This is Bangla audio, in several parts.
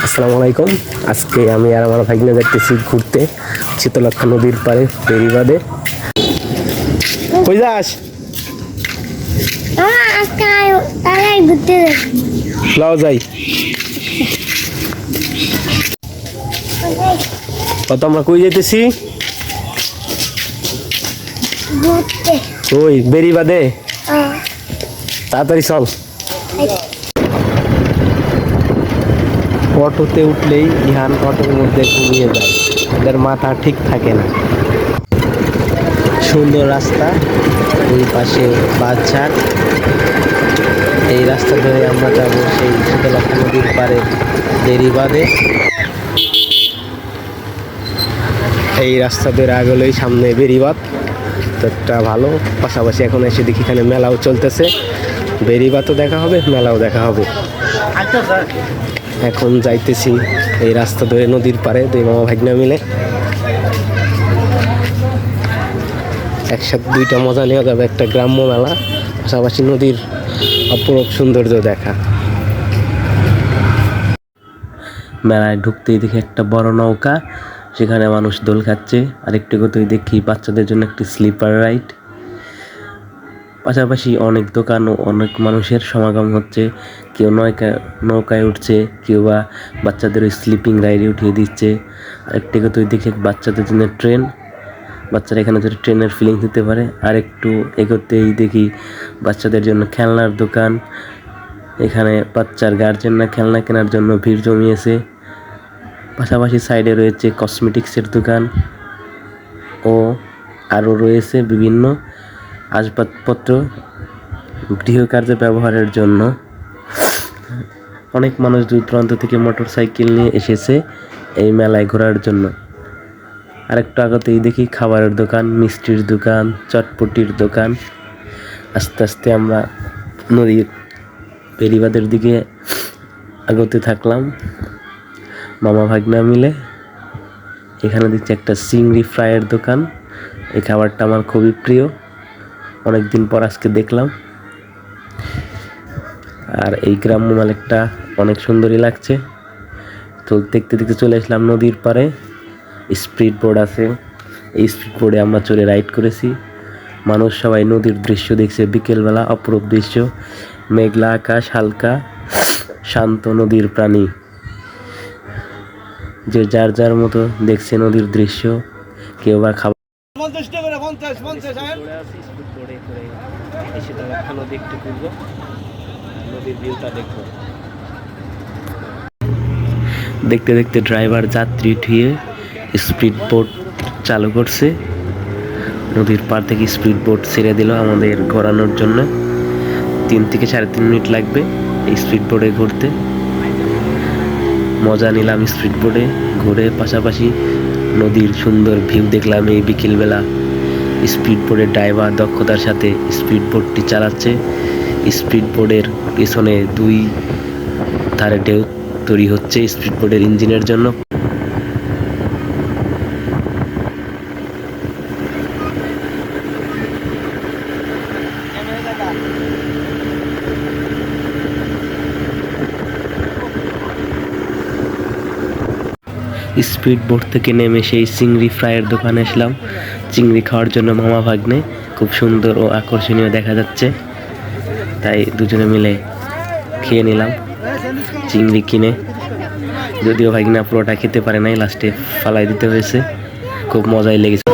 আসসালামু আলাইকুম। আজকে আমি আর আমার ভাগ্নে যাচ্ছি ঘুরতে শীতলক্ষা নদীর পাড়ে বেরিবাদে। কই যাস? লাও যাই। কত আমরা কই যাইতেছি? ওই বেরিবাদে। তাড়াতাড়ি চল। অটোতে উঠলেই ইহান অটোর মধ্যে ঘুমিয়ে যায়, এদের মাথা ঠিক থাকে না। সুন্দর রাস্তা, দুই পাশে বাঁশঝাড়। এই রাস্তা ধরে আমরা যাব সেই শীতলক্ষা নদীর পাড়ে বেরিবাদে। এই রাস্তা ধরে আগলেই সামনে বেরিবাদ, তো একটা ভালো। পাশাপাশি এখন এসে দেখি এখানে মেলাও চলতেছে, বেরিবাদও দেখা হবে, মেলাও দেখা হবে। এখন যাইতেছি এই রাস্তা ধরে নদীর পাড়ে, দুই মামা ভাগ্না মিলে একসাথে দুইটা মজা নেওয়া যাবে, একটা গ্রাম্য মেলা, পাশাপাশি নদীর অপরূপ সৌন্দর্য দেখা। মেলায় ঢুকতেই দেখি একটা বড় নৌকা, সেখানে মানুষ দোল খাচ্ছে। আরেকটু কোথায় দেখি বাচ্চাদের জন্য একটি স্লিপার রাইড। পাশাপাশি অনেক দোকান ও অনেক মানুষের সমাগম হচ্ছে। কেউ নৌকায় উঠছে, কেউ বা বাচ্চাদের ওই স্লিপিং রাইডে উঠিয়ে দিচ্ছে। আরেকটি কোথায় দেখি বাচ্চাদের জন্য ট্রেন, বাচ্চারা এখানে যদি ট্রেনের ফিলিংস নিতে পারে। আর একটু এগোতেই দেখি বাচ্চাদের জন্য খেলনার দোকান। এখানে বাচ্চার গার্জেনরা খেলনা কেনার জন্য ভিড় জমিয়েছে। পাশাপাশি সাইডে রয়েছে কসমেটিক্সের দোকান ও আরও রয়েছে বিভিন্ন আসবাবপত্র গৃহকার্যে ব্যবহারের জন্য। অনেক মানুষ দূর দূরান্ত থেকে মোটর সাইকেল নিয়ে এসেছে এই মেলায় ঘোরার জন্য। আরেকটু আগতেই দেখি খাবারের দোকান, মিষ্টির দোকান, চটপটির দোকান। আস্তে আস্তে আমরা নদীর বেরিবাদের দিকে আগতে থাকলাম মামা ভাগ্না মিলে। এখানে দেখছি একটা চিংড়ি ফ্রাইয়ের দোকান। এই খাবারটা আমার খুবই প্রিয়, অনেকদিন পর আজকে দেখলাম। আর এই গ্রাম্য মেলাটা অনেক সুন্দরই লাগছে। তো দেখতে দেখতে চলে আসলাম নদীর পাড়ে। স্পিড বোর্ড আছে, এই স্পিড বোর্ডে আমরা চড়ে রাইড করেছি। মানুষ সবাই নদীর দৃশ্য দেখছে, বিকেলবেলা অপরূপ দৃশ্য, মেঘলা আকাশ, হালকা শান্ত নদীর প্রাণী, যে যার যার মতো দেখছে নদীর দৃশ্য। কেউ বা খাবার দেখতে দেখতে ড্রাইভার যাত্রী উঠিয়ে স্পিড বোট চালু করছে। নদীর পাড় থেকে স্পিড বোট ছেড়ে দিল আমাদের ঘোরানোর জন্য। 3 থেকে 3.5 মিনিট লাগবে এই স্পিড বোটে ঘুরতে। মজা নিলাম স্পিড বোটে ঘুরে, পাশাপাশি নদীর সুন্দর ভিউ দেখলাম এই বিকেলবেলা। স্পিড বোটের ড্রাইভার দক্ষতার সাথে স্পিড বোটটি চালাচ্ছে। স্পিড বোটের পিছনে 2 ধারে ঢেউ তৈরি হচ্ছে স্পিড বোটের ইঞ্জিনের জন্য। স্পিড বোট থেকে নেমে সেই চিংড়ি ফ্রাইয়ের দোকানে আসলাম চিংড়ি খাওয়ার জন্য মামা ভাগ্নে। খুব সুন্দর ও আকর্ষণীয় দেখা যাচ্ছে, তাই দুজনে মিলে খেয়ে নিলাম চিংড়ি কিনে। যদিও ভাগ্না পুরোটা খেতে পারে নাই, লাস্টে ফালাই দিতে হয়েছে। খুব মজাই লেগেছে।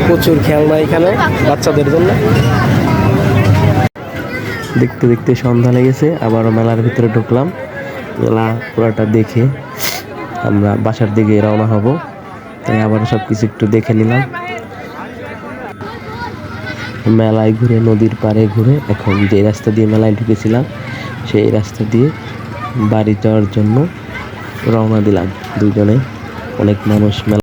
প্রচুর খেলনা এখানে বাচ্চাদের জন্য। দেখতে দেখতে সন্ধ্যা লেগেছে, আবারও মেলার ভিতরে ঢুকলাম। মেলা পুরাটা দেখে আমরা বাসার দিকে রওনা হব, তাই আবারও সব কিছু একটু দেখে নিলাম। মেলায় ঘুরে, নদীর পাড়ে ঘুরে, এখন যে রাস্তা দিয়ে মেলায় ঢুকেছিলাম সেই রাস্তা দিয়ে বাড়ি যাওয়ার জন্য রওনা দিলাম দুজনে। অনেক মানুষ মেলা